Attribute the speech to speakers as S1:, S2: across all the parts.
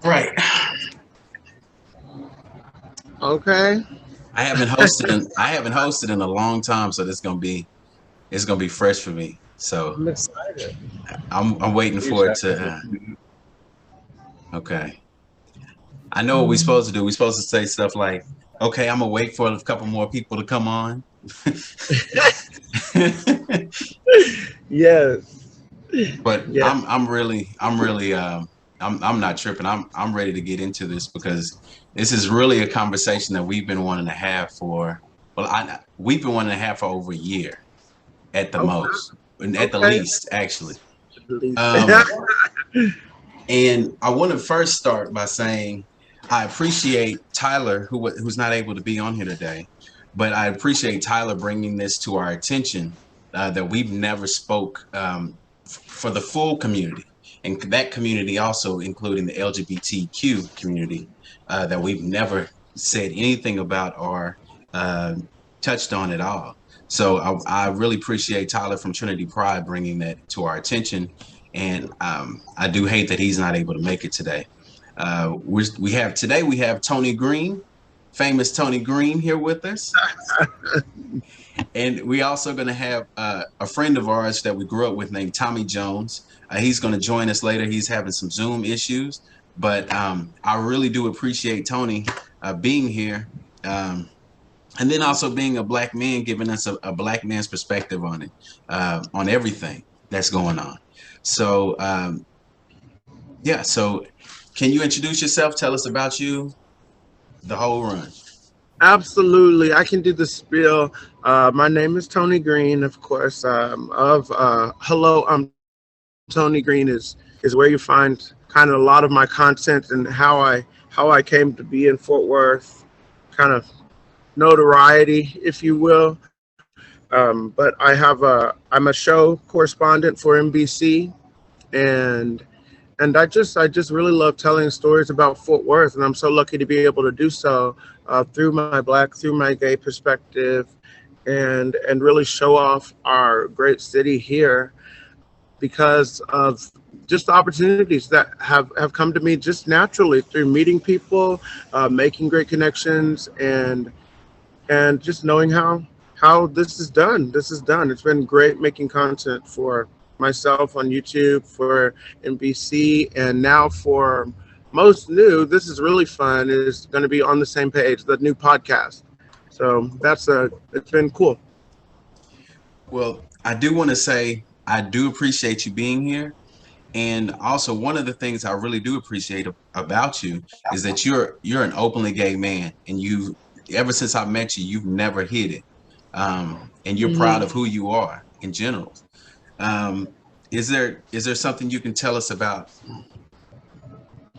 S1: Right.
S2: Okay.
S1: I haven't hosted in a long time, so it's gonna be fresh for me. So
S2: I'm excited.
S1: I'm waiting
S3: We
S1: for it
S3: shall.
S1: to. Okay, I know what we're supposed to do. We're supposed to say stuff like, "Okay, I'm gonna wait for a couple more people to come on."
S2: Yes.
S1: But
S2: Yes.
S1: I'm really I'm not tripping. I'm ready to get into this because this is really a conversation that we've been wanting to have for we've been wanting to have for over a year at the
S2: Okay.
S1: most, and at the
S2: Okay.
S1: least, actually.
S2: At least.
S1: Um, and I want to first start by saying I appreciate Tyler, who's not able to be on here today, but I appreciate Tyler bringing this to our attention that we've never spoke for the full community, and that community also including the LGBTQ community that we've never said anything about or uh, touched on at all. So I really appreciate Tyler from Trinity Pride bringing that to our attention, and I do hate that he's not able to make it today. We have Tony Green, famous Tony Green, here with us, and we also going to have a friend of ours that we grew up with named Tommy Jones. He's going to join us later. He's having some Zoom issues, but I really do appreciate Tony being here. And then also being a black man, giving us a black man's perspective on it, on everything that's going on. So, yeah. So, can you introduce yourself? Tell us about you, the whole run.
S2: Absolutely. I can do the spiel. My name is Tony Green, of course. Of Hello, I'm Tony Green is where you find kind of a lot of my content and how I came to be in Fort Worth, kind of notoriety, if you will. But I'm a show correspondent for NBC, and I just really love telling stories about Fort Worth, and I'm so lucky to be able to do so through my gay perspective, and really show off our great city here because of just the opportunities that have come to me just naturally through meeting people, making great connections, and just knowing how this is done. This is done. It's been great making content for myself on YouTube, for NBC, and now for most new. This is really fun. Is going to be on the same page, the new podcast. So it's been cool.
S1: Well, I do want to say I do appreciate you being here. And also, one of the things I really do appreciate about you is that you're an openly gay man, and you ever since I met you, you've never hid it, and you're proud of
S2: Mhm.
S1: who you are in general. Um, is there something you can tell us about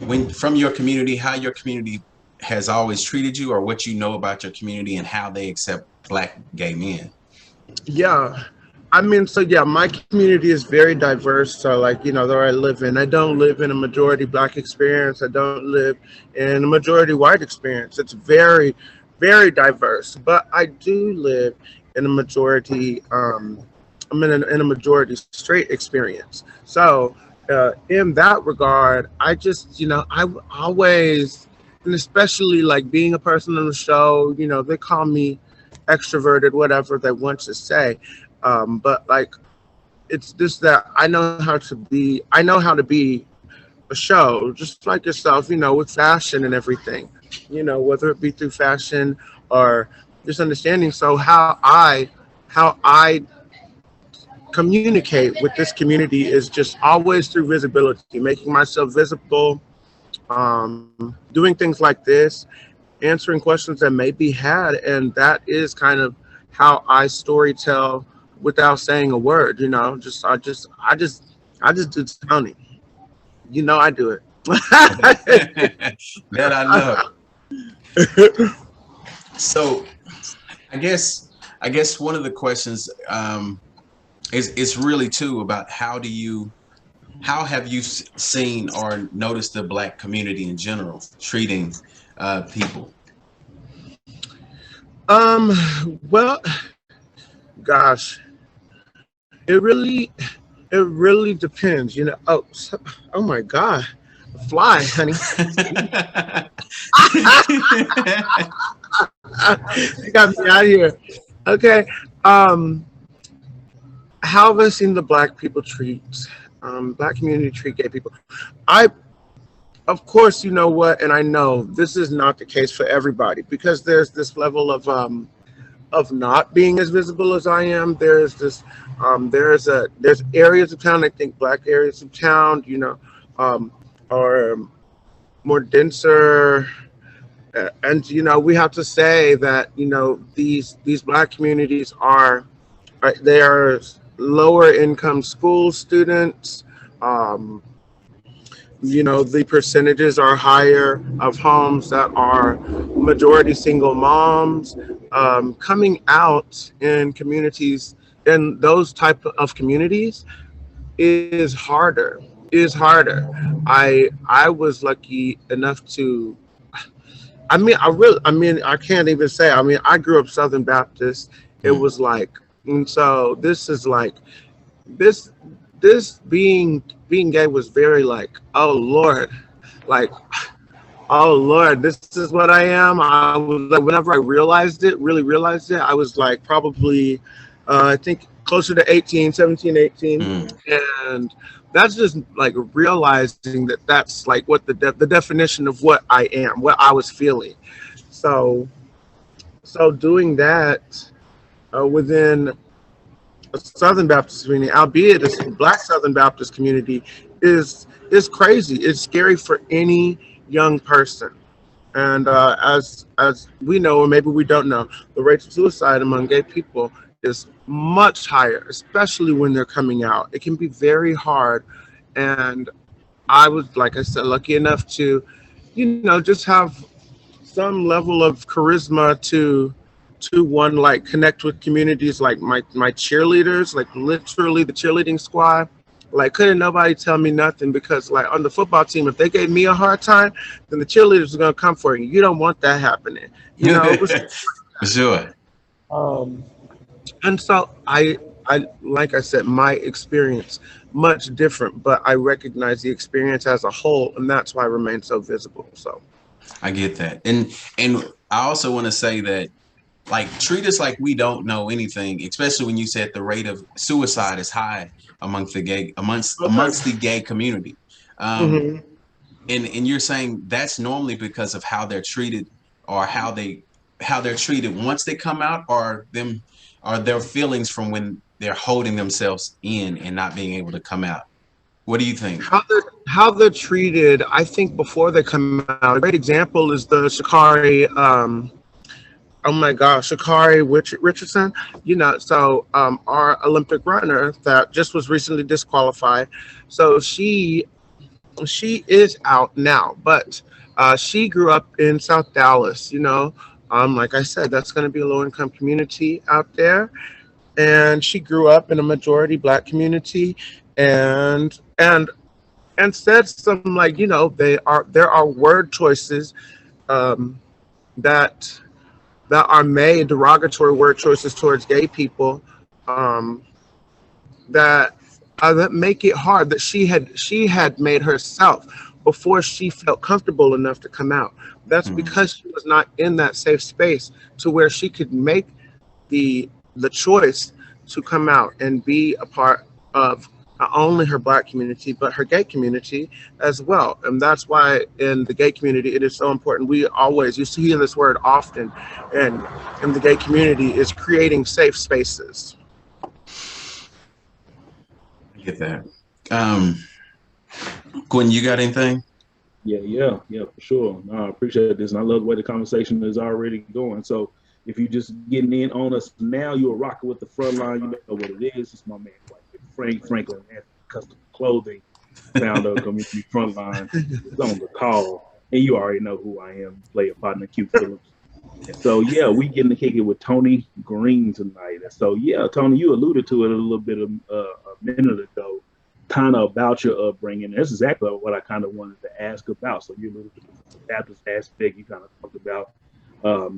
S1: when from your community, how your community has always treated you, or what you know about your community and how they accept Black gay men?
S2: Yeah. I mean, so yeah, my community is very diverse. So, like, where I live in, I don't live in a majority black experience. I don't live in a majority white experience. It's very, very diverse. But I do live in a majority. I'm in a majority straight experience. So, in that regard, I just, I always, and especially like being a person on the show, they call me extroverted, whatever they want to say. But like, it's just that I know how to be a show, just like yourself, with fashion and everything, whether it be through fashion or just understanding. So how I communicate with this community is just always through visibility, making myself visible, doing things like this, answering questions that may be had, and that is kind of how I story tell without saying a word. I just do Tony. I do it.
S1: That I know. So I guess one of the questions is really too about how have you seen or noticed the Black community in general treating people?
S2: um, well, gosh, it really, it really depends. Oh my God. Fly, honey. You got me out here. Okay. Um, how have I seen the black people treat black community treat gay people? I of course, you know what, and I know this is not the case for everybody because there's this level of not being as visible as I am. There's this there's areas of town, I think black areas of town, um, are more denser, and we have to say that these black communities they are lower income school students. Um, the percentages are higher of homes that are majority single moms. Coming out in communities, in those type of communities, is harder. I was lucky enough to. I can't even say. I mean, I grew up Southern Baptist. It
S1: Mm.
S2: was like, and so this is like this being gay was very like, oh Lord, like, oh Lord, this is what I am. I was like, whenever I realized it, really realized it, I was like probably, I think closer to 18, 17, 18.
S1: Mm.
S2: And that's just like realizing that that's like what the definition of what I am, what I was feeling. So, so doing that within a Southern Baptist community, albeit a Black Southern Baptist community, is crazy. It's scary for any young person. And as we know, or maybe we don't know, the rate of suicide among gay people is much higher, especially when they're coming out. It can be very hard. And I was, like I said, lucky enough to, just have some level of charisma to one, like connect with communities like my cheerleaders, like literally the cheerleading squad. Like couldn't nobody tell me nothing because like on the football team, if they gave me a hard time, then the cheerleaders are gonna come for you. You don't want that happening. It was
S1: For sure.
S2: um and so I like I said, my experience much different, but I recognize the experience as a whole, and that's why I remain so visible. So
S1: I get that. And I also want to say that like treat us like we don't know anything, especially when you said the rate of suicide is high
S2: okay.
S1: amongst the gay community. Um,
S2: Hmm.
S1: and you're saying that's normally because of how they're treated or how they're treated once they come out, or them or their feelings from when they're holding themselves in and not being able to come out. What do you think?
S2: How they're treated, I think before they come out. A great example is the Shakari. Oh my gosh, Shakari Richardson. Our Olympic runner that just was recently disqualified. So she is out now, but she grew up in South Dallas. Like I said, that's going to be a low income community out there, and she grew up in a majority black community, and and and said some like there are word choices um, that are made, derogatory word choices towards gay people, um, that that make it hard, that she had made herself before she felt comfortable enough to come out. That's
S1: Mm,
S2: because she was not in that safe space to where she could make the choice to come out and be a part of not only her black community but her gay community as well. And that's why in the gay community it is so important. We always used to hear this word often, and in the gay community is creating safe spaces.
S1: I get that. Um, Gwen, you got anything?
S3: Yeah, for sure. No, I appreciate this, and I love the way the conversation is already going. So, if you just getting in on us now, you are rocking with the front line. You know what it is. It's my man, Frank Franklin, Custom Clothing, founder of Community Frontline, is on the call, and you already know who I am, player partner Q Phillips. And so, yeah, we getting to kick it with Tony Green tonight. And so, yeah, Tony, you alluded to it a little bit a minute ago, kind of about your upbringing. That's exactly what I kind of wanted to ask about. So, you alluded to the Baptist aspect. You kind of talked about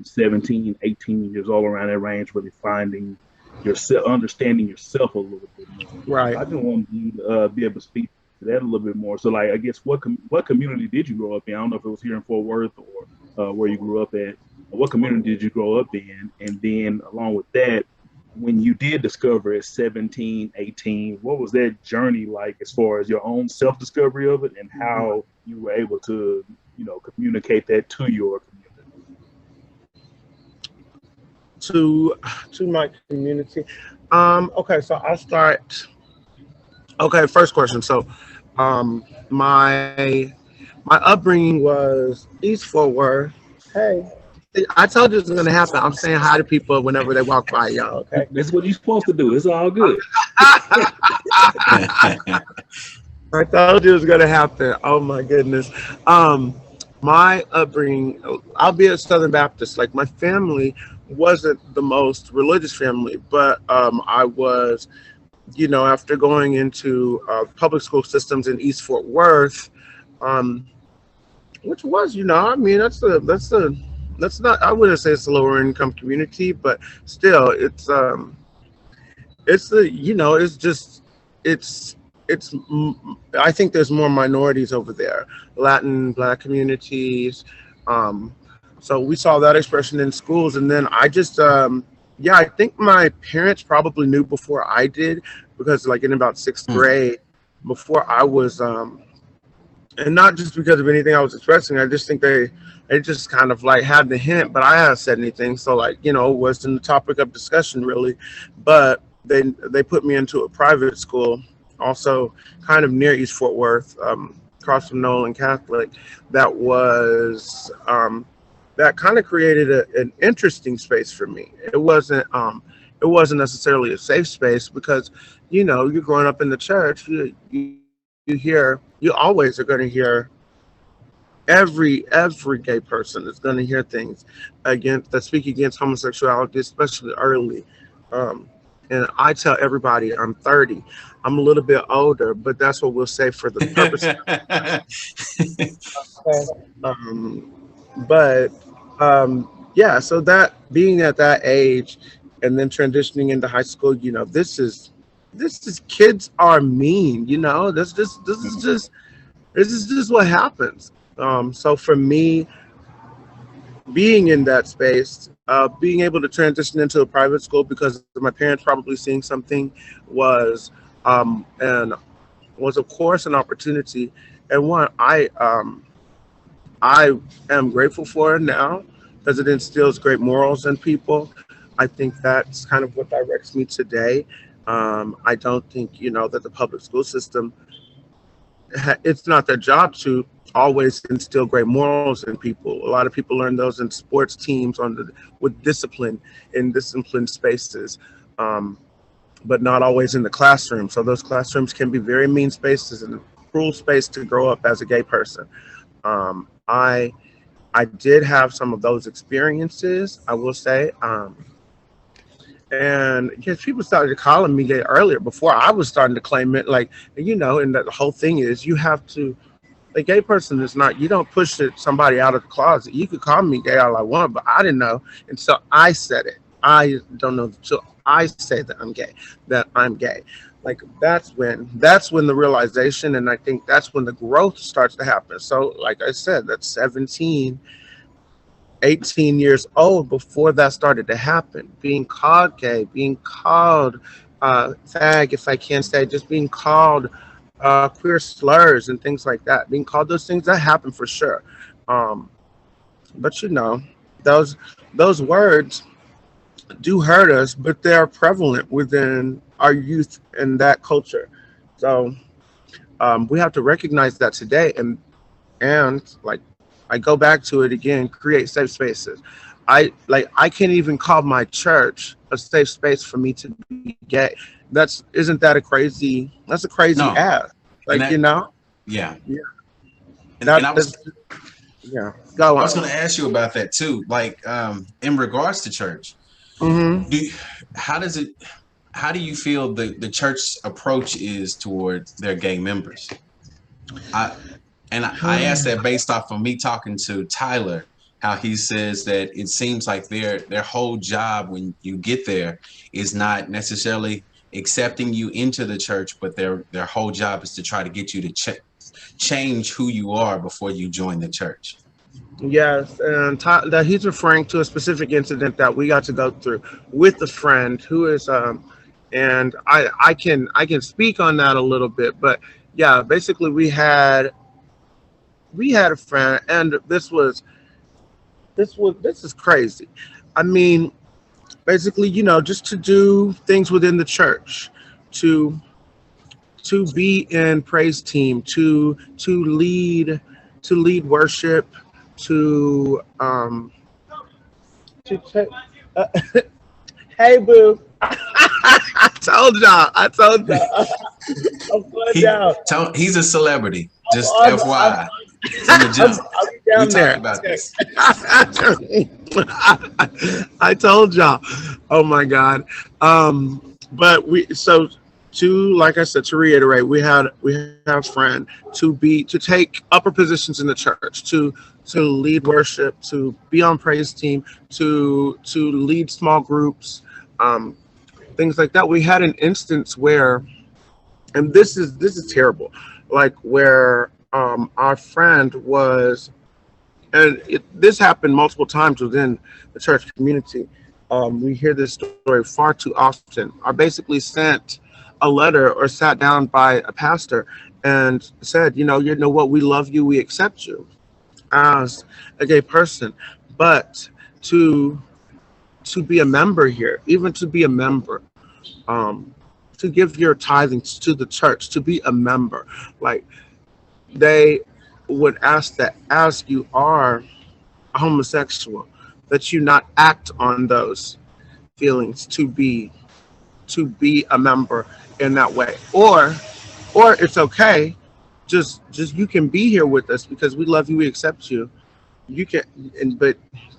S3: 17, 18 years all around that range, really finding yourself, understanding yourself a little bit more.
S2: Right.
S3: I just want you to be able to speak into that a little bit more. So, like, I guess what community did you grow up in? I don't know if it was here in Fort Worth or where you grew up at. What community did you grow up in? And then, along with that, when you did discover at 17, 18, what was that journey like as far as your own self-discovery of it and how you were able to, communicate that to your community?
S2: To my community. Okay, so I'll start. Okay, first question. So, my upbringing was East Fort Worth. Hey, I told you it was gonna happen. I'm saying hi to people whenever they walk by, y'all. Okay,
S3: That's what you're supposed to do. It's all good.
S2: I told you it was gonna happen. Oh my goodness. My upbringing, albeit Southern Baptist, like my family wasn't the most religious family, but I was, after going into public school systems in East Fort Worth, um, which was, I mean, that's not, I wouldn't say it's a lower income community, but still, it's the, it's just, it's, I think there's more minorities over there, Latin, Black communities. Um, so we saw that expression in schools. And then I just, yeah, I think my parents probably knew before I did, because like in about sixth grade, before I was, and not just because of anything I was expressing, I just think they just kind of like had the hint, but I hadn't said anything. So like, it wasn't the topic of discussion really, but they put me into a private school, also kind of near East Fort Worth, across from Nolan Catholic. That was, that kind of created an interesting space for me. It wasn't necessarily a safe space because, you're growing up in the church, you always are going to hear every gay person is going to hear things that speak against homosexuality, especially early. And I tell everybody I'm 30. I'm a little bit older, but that's what we'll say for the purpose. But yeah, so that being at that age and then transitioning into high school, this is kids are mean, this is just what happens. So for me, being in that space, being able to transition into a private school because of my parents probably seeing something was, and was of course an opportunity, and one I am grateful for it now because it instills great morals in people. I think that's kind of what directs me today. I don't think that the public school system, it's not their job to always instill great morals in people. A lot of people learn those in sports teams with discipline in disciplined spaces, but not always in the classroom. So those classrooms can be very mean spaces and a cruel space to grow up as a gay person. I did have some of those experiences, I will say. And yes, people started calling me gay earlier before I was starting to claim it. Like, and the whole thing is you have to, a gay person is not, you don't push somebody out of the closet. You could call me gay all I want, but I didn't know. And so I said it. I don't know. So I say that I'm gay. Like that's when the realization, and I think that's when the growth starts to happen. So like I said, that's 17, 18 years old before that started to happen. Being called gay, being called fag, if I can say, just being called queer slurs and things like that. Being called those things, that happened for sure. But those words do hurt us, but they are prevalent within our youth and that culture. So we have to recognize that today, and like I go back to it again, create safe spaces. I can't even call my church a safe space for me to be gay. Isn't that that's a crazy
S1: No,
S2: ask.
S1: and
S2: Like,
S1: yeah,
S2: yeah.
S1: and I was
S2: Yeah. Go
S1: I was
S2: on.
S1: going to ask you about that too. Like, in regards to church,
S2: Mm-hmm.
S1: do you, how does it? How do you feel the church's approach is towards their gay members? I asked that based off of me talking to Tyler, how he says that it seems like their whole job when you get there is not necessarily accepting you into the church, but their whole job is to try to get you to change who you are before you join the church.
S2: Yes, and that he's referring to a specific incident that we got to go through with a friend who is and I can speak on that a little bit, but yeah, basically we had a friend, and this is crazy. I mean, basically, just to do things within the church, to be in praise team, to lead worship, to to take. Uh, hey, boo! I told y'all. I'm going
S1: He
S2: down.
S1: he's a celebrity. Just
S2: I'm,
S1: FYI, from the jump.
S2: I'll be
S1: We
S2: down
S1: talked
S2: there.
S1: about this.
S2: I told y'all. Oh my God. But like I said, to reiterate, we have a friend to take upper positions in the church, to lead worship, to be on praise team, to lead small groups, um, things like that. We had an instance where, and this is terrible, like where our friend was, and this happened multiple times within the church community. We hear this story far too often. I basically sent a letter or sat down by a pastor and said, you know what, we love you, we accept you as a gay person, but to be a member here, even to be a member, um, to give your tithings to the church, to be a member, like they would ask that as you are homosexual, that you not act on those feelings to be a member in that way, or it's okay, just you can be here with us because we love you, we accept you. You can, but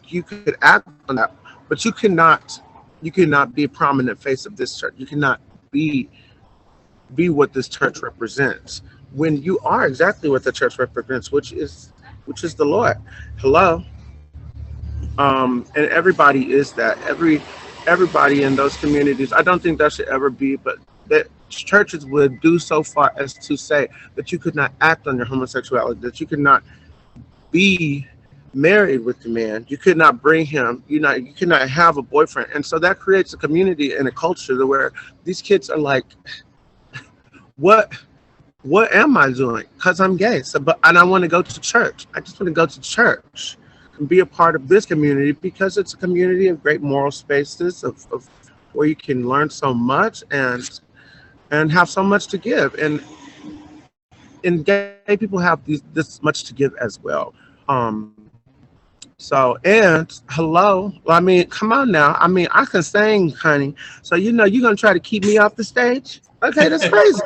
S2: you could act on that, but you cannot be a prominent face of this church. You cannot be what this church represents when you are exactly what the church represents, which is the Lord. Hello. And everybody is that. Everybody in those communities. I don't think that should ever be, but that churches would do so far as to say that you could not act on your homosexuality, that you could not be married with the man, you could not bring him, you could not have a boyfriend, and so that creates a community and a culture where these kids are like, what what am I doing? Because I'm gay. So, and I want to go to church. I just want to go to church and be a part of this community because it's a community of great moral spaces of where you can learn so much and have so much to give. And gay people have this much to give as well. Um, so, and hello, I mean, come on now. I mean, I can sing, honey. So, you're going to try to keep me off the stage? Okay, that's crazy.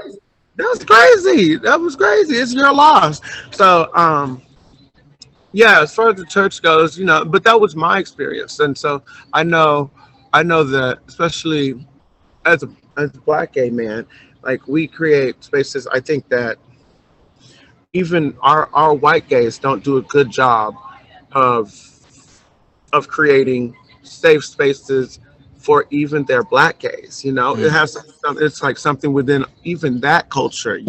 S2: That was crazy. That was crazy. It's your loss. So, yeah, as far as the church goes, but that was my experience. And so I know that, especially as a black gay man, like we create spaces. I think that even our white gays don't do a good job of creating safe spaces for even their black gays. It
S1: Mm.
S2: has it's like something within even that culture.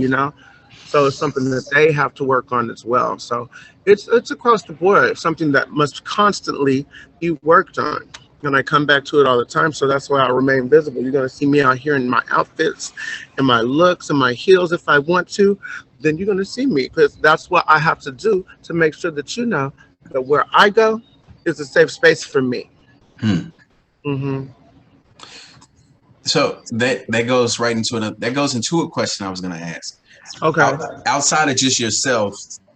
S2: So it's something that they have to work on as well. So it's across the board. It's something that must constantly be worked on. And I come back to it all the time. So that's why I remain visible. You're gonna see me out here in my outfits and my looks and my heels if I want to, then you're gonna see me because that's what I have to do to make sure that you know that where I go is a safe space for me.
S1: Hmm.
S2: Hmm.
S1: So that goes right into a question I was going to ask.
S2: Okay.
S1: Outside of just yourself,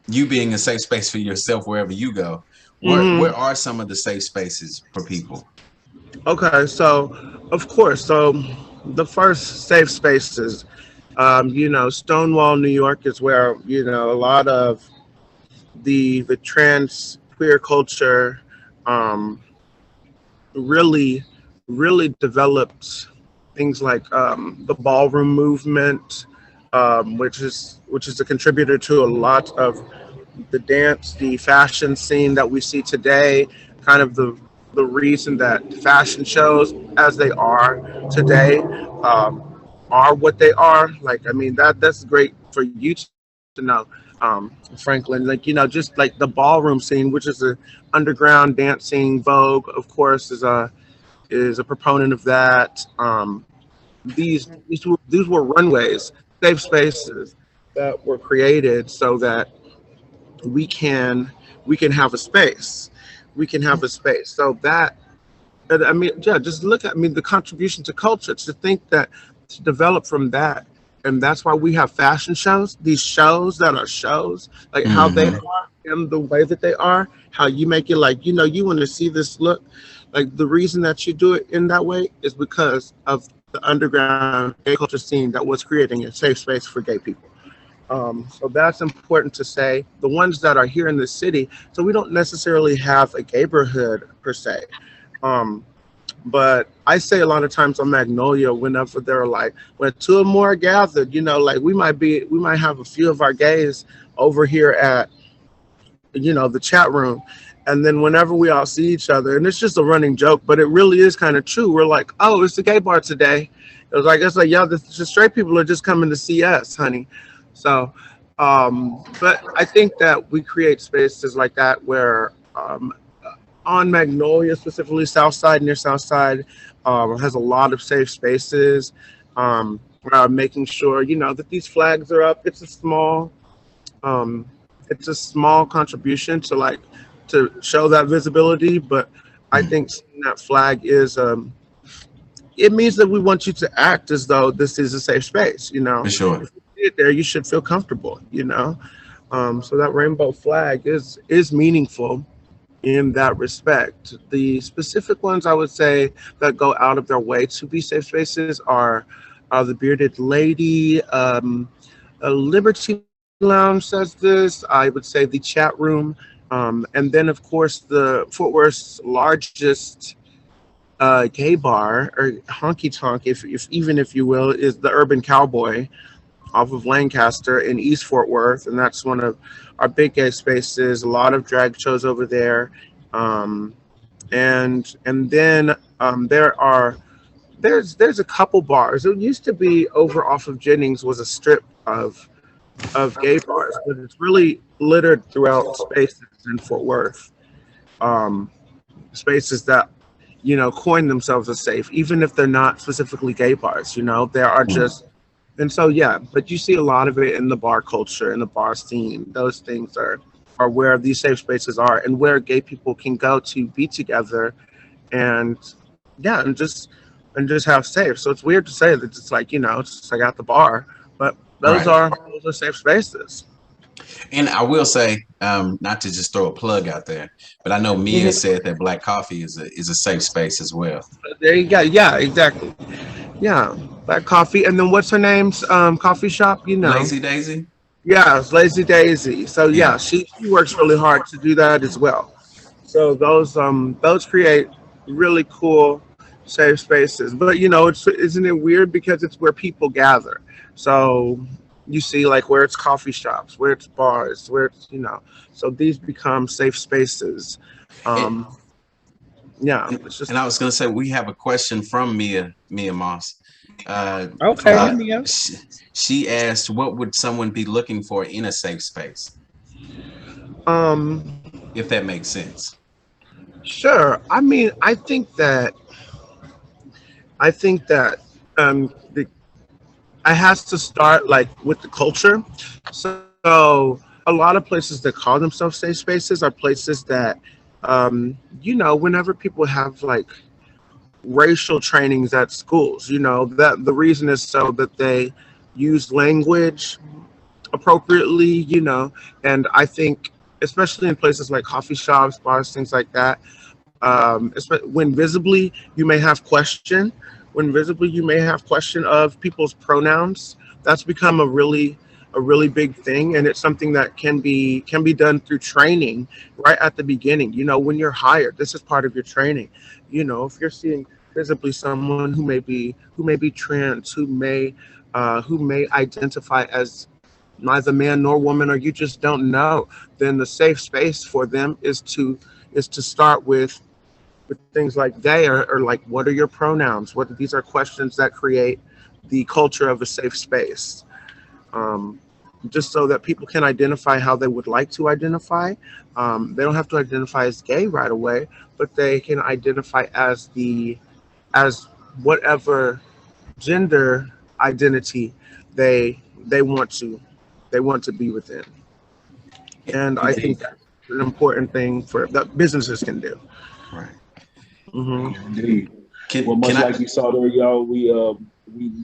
S1: you being a safe space for yourself wherever you go,
S2: Hmm.
S1: where are some of the safe spaces for people?
S2: Okay. So, of course, the first safe spaces, Stonewall, New York is where a lot of the trans queer culture um, really really developed things like the ballroom movement, which is a contributor to a lot of the dance, the fashion scene that we see today. Kind of the reason that fashion shows as they are today. Um, are what they are. Like, I mean, that's great for you to know, Franklin. Like, just like the ballroom scene, which is a underground dancing. Vogue, of course, is a proponent of that. These were runways, safe spaces that were created so that we can we can have a space. We can have a space. So that, and I mean, yeah, just look at, I mean, the contribution to culture, to think that, to develop from that. And that's why we have fashion shows, these shows that are shows, like how they
S1: Hmm.
S2: are and the way that they are, how you make it like, you want to see this look. Like the reason that you do it in that way is because of the underground gay culture scene that was creating a safe space for gay people. So that's important to say. The ones that are here in the city, so we don't necessarily have a neighborhood per se. Um, but I say a lot of times on Magnolia, whenever they're like, when two or more are gathered, like we might have a few of our gays over here at, the chat room. And then whenever we all see each other, and it's just a running joke, but it really is kind of true. We're like, oh, it's the gay bar today. It's like, yeah, the straight people are just coming to see us, honey. So, but I think that we create spaces like that where, on Magnolia, specifically South Side, near South Side, has a lot of safe spaces. Making sure that these flags are up. Um, it's a small contribution to like to show that visibility, but I think seeing that flag is, it means that we want you to act as though this is a safe space.
S1: For sure.
S2: If you see it there, you should feel comfortable. So that rainbow flag is meaningful in that respect. The specific ones I would say that go out of their way to be safe spaces are the Bearded Lady, Liberty Lounge says this. I would say the chat room, and then of course the Fort Worth's largest gay bar or honky tonk, if even if you will, is the Urban Cowboy off of Lancaster in East Fort Worth, and that's one of our big gay spaces. A lot of drag shows over there, um, and then there's a couple bars. It used to be over off of Jennings was a strip of gay bars, but it's really littered throughout spaces in Fort Worth. Um, Spaces that coin themselves as safe, even if they're not specifically gay bars. There are just, and so yeah. But you see a lot of it in the bar culture, in the bar scene. Those things are where these safe spaces are, and where gay people can go to be together, and yeah, and just have safe. So it's weird to say that it's like it's just like at the bar, but
S1: Right.
S2: those are safe spaces.
S1: And I will say, not to just throw a plug out there, but I know Mia
S2: Mhm.
S1: said that Black Coffee is a safe space as well.
S2: There you go. Yeah, exactly. Yeah, that coffee, and then what's her name's coffee shop?
S1: Lazy Daisy.
S2: Yeah, it's Lazy Daisy. So yeah,
S1: Yeah.
S2: she works really hard to do that as well. So those create really cool safe spaces. But it's isn't it weird because it's where people gather. So you see like where it's coffee shops, where it's bars, where it's so these become safe spaces.
S1: And,
S2: Um yeah,
S1: and
S2: it's just
S1: and I was gonna say we have a question from Mia Moss. Uh,
S2: okay.
S1: sh- she asked, "What would someone be looking for in a safe space?"
S2: Um
S1: If that makes sense.
S2: sure. I mean, I think that the it has to start like with the culture. So a lot of places that call themselves safe spaces are places that, whenever people have like racial trainings at schools, that the reason is so that they use language appropriately, and I think especially in places like coffee shops, bars, things like that, when visibly you may have question, when visibly you may have question of people's pronouns. That's become a really big thing, and it's something that can be done through training right at the beginning. When you're hired, this is part of your training. If you're seeing visibly someone who may be trans, who may identify as neither man nor woman, or you just don't know, then the safe space for them is to start with things like they, or like, what are your pronouns? What, these are questions that create the culture of a safe space. Um, just so that people can identify how they would like to identify. They don't have to identify as gay right away, but they can identify as as whatever gender identity they want to be within. And I think
S1: Indeed.
S2: that's an important thing for that businesses can do.
S1: Right.
S2: Hmm.
S3: Indeed. Well,
S1: Can
S3: much
S1: I?
S3: like you saw there, y'all, we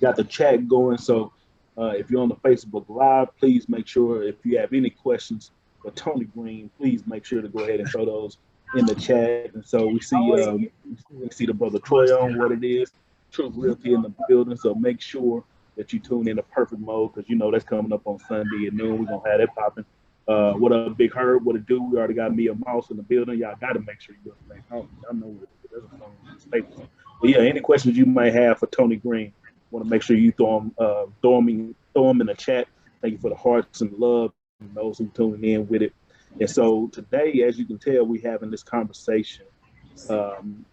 S3: got the chat going. So if you're on the Facebook Live, please make sure if you have any questions for Tony Green, please make sure to go ahead and throw those in the chat. And so we see the brother Troy on what it is, Truth Realty in the building. So make sure that you tune in to Perfect Mode because you know that's coming up on Sunday at noon. We're gonna have that popping. What up, Big Herb? What it do? We already got Mia Mouse in the building. Y'all got to make sure you stay home. Y'all know what it is. There's a staple. But yeah, any questions you might have for Tony Green, want to make sure you throw them in the chat. Thank you for the hearts and love and those who tuning in with it. And so today, as you can tell, we're having this conversation um,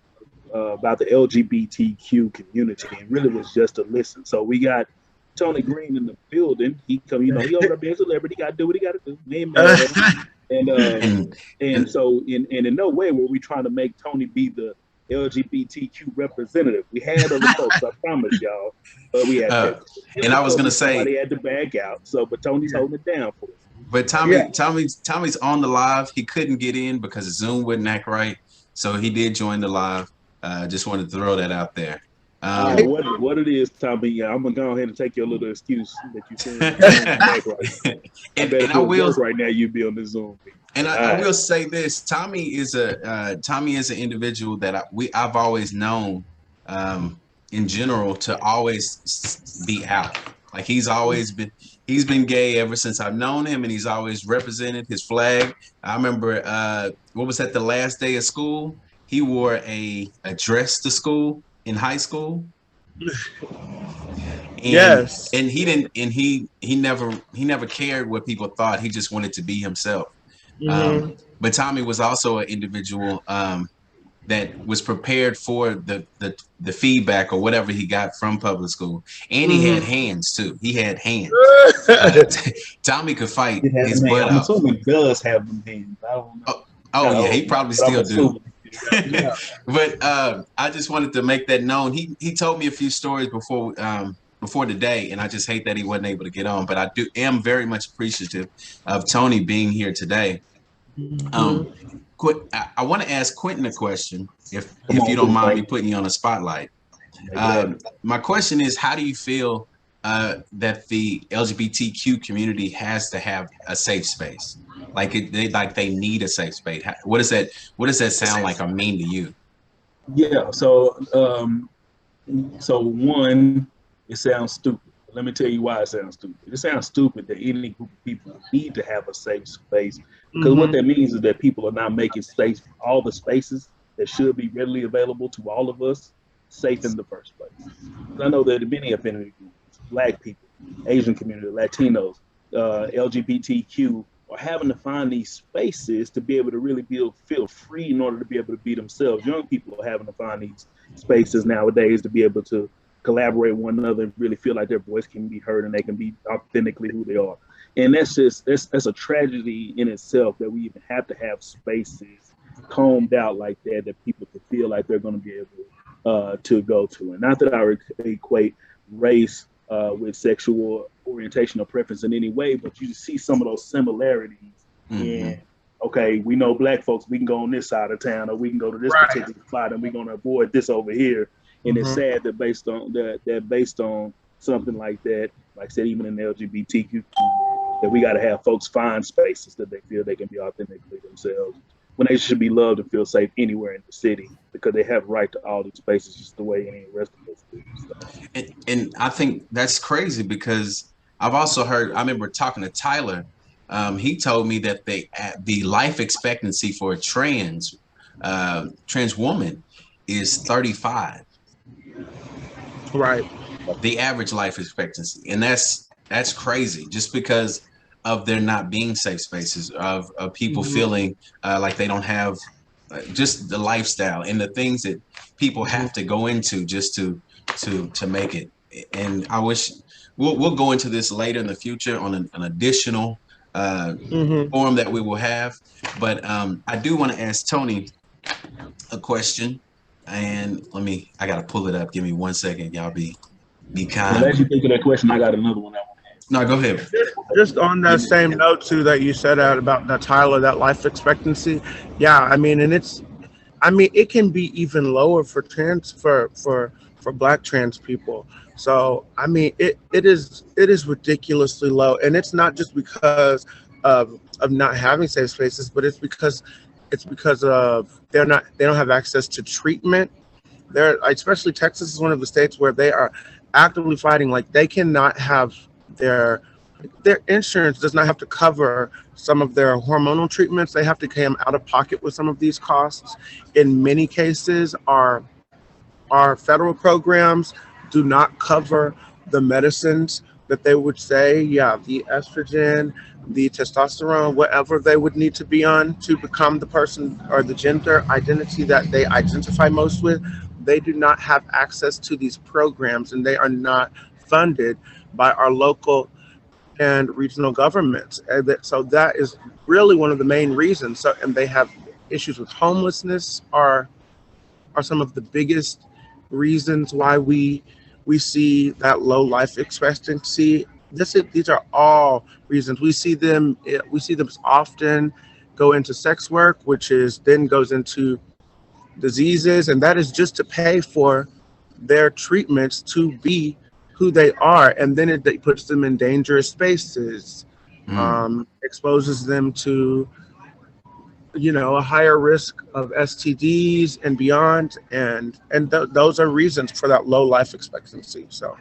S3: about the LGBTQ community, and really was just a listen. So we got Tony Green in the building. He come, he over there being a celebrity. He got to do what he got to do. We ain't mad at him. And
S1: And,
S3: and so in no way were we trying to make Tony be the LGBTQ representative. We had other folks, I promise y'all, but we had
S1: and I was gonna say,
S3: somebody had to back out. So, but Tony's holding it down for us.
S1: but Tommy's on the live. He couldn't get in because Zoom wouldn't act right, so he did join the live. Just wanted to throw that out there.
S3: I don't know what it is, Tommy. Yeah, I'm gonna go ahead and take your little excuse that you saying back right. I bet if
S1: I
S3: it was
S1: will
S3: work right now, you'd be on the Zoom.
S1: And I will say this: Tommy is an individual that I've always known, in general, to always be out. Like he's been gay ever since I've known him, and he's always represented his flag. I remember what was that, the last day of school? He wore a dress to school in high school.
S2: Yes.
S1: And he didn't, and he never cared what people thought. He just wanted to be himself.
S2: Mm-hmm.
S1: But Tommy was also an individual that was prepared for the feedback or whatever he got from public school, and he had hands too. He had hands. Tommy could fight his butt
S3: I'm
S1: off.
S3: assuming he does have them hands. I don't know.
S1: Oh yeah, he probably still do.
S2: Yeah.
S1: But I just wanted to make that known. He told me a few stories before today, and I just hate that he wasn't able to get on. But I am very much appreciative of Tony being here today. I want to ask Quentin a question, if you don't mind me putting you on the spotlight. My question is, how do you feel that the LGBTQ community has to have a safe space? Like they need a safe space. What does that sound like or mean to you?
S3: Yeah. So one, it sounds stupid. Let me tell you why it sounds stupid. It sounds stupid that any group of people need to have a safe space, because what that means is that people are not making safe all the spaces that should be readily available to all of us safe in the first place. I know that many affinity groups, Black people, Asian community, Latinos, LGBTQ, are having to find these spaces to be able to really feel free in order to be able to be themselves. Young people are having to find these spaces nowadays to be able to collaborate with one another and really feel like their voice can be heard and they can be authentically who they are. And that's a tragedy in itself that we even have to have spaces combed out like that people can feel like they're going to be able to go to. And not that I equate race with sexual orientation or preference in any way, but you see some of those similarities. And okay, we know Black folks, we can go on this side of town, or we can go to this particular spot, and we're going to avoid this over here. And it's sad that based on something like that, like I said, even in the LGBTQ, that we got to have folks find spaces that they feel they can be authentically themselves, when they should be loved and feel safe anywhere in the city, because they have right to all these spaces just the way any rest of us do. So.
S1: And I think that's crazy, because I've also heard, I remember talking to Tyler. He told me that the life expectancy for a trans woman is 35.
S2: Right.
S1: The average life expectancy. And that's crazy, just because of there not being safe spaces, of people feeling like they don't have just the lifestyle and the things that people have to go into just to make it. and I wish we'll go into this later in the future on an additional
S2: Hmm.
S1: forum that we will have. But I do want to ask Tony a question, and I gotta pull it up. Give me 1 second, y'all. Be
S3: Well,
S1: kind.
S3: as you think of that question, I got another one I want to ask.
S1: No, go ahead.
S2: Just on that same note too that you said about that Tyler, that life expectancy. Yeah, I mean, and it can be even lower for for Black trans people. So I mean, it is ridiculously low, and it's not just because of not having safe spaces, but it's because of they don't have access to treatment. They're especially Texas is one of the states where they are actively fighting. Like they cannot have their their insurance does not have to cover some of their hormonal treatments. They have to pay them out of pocket with some of these costs. In many cases, our federal programs do not cover the medicines that they would say, yeah, the estrogen, the testosterone, whatever they would need to be on to become the person or the gender identity that they identify most with. They do not have access to these programs, and they are not funded by our local and regional governments. So that is really one of the main reasons. So, and they have issues with homelessness are some of the biggest reasons why we see that low life expectancy. These are all reasons we see them often go into sex work, which is then goes into diseases, and that is just to pay for their treatments to be who they are, and then it puts them in dangerous spaces,
S1: Mm.
S2: exposes them to a higher risk of STDs and beyond, and those are reasons for that low life expectancy. So,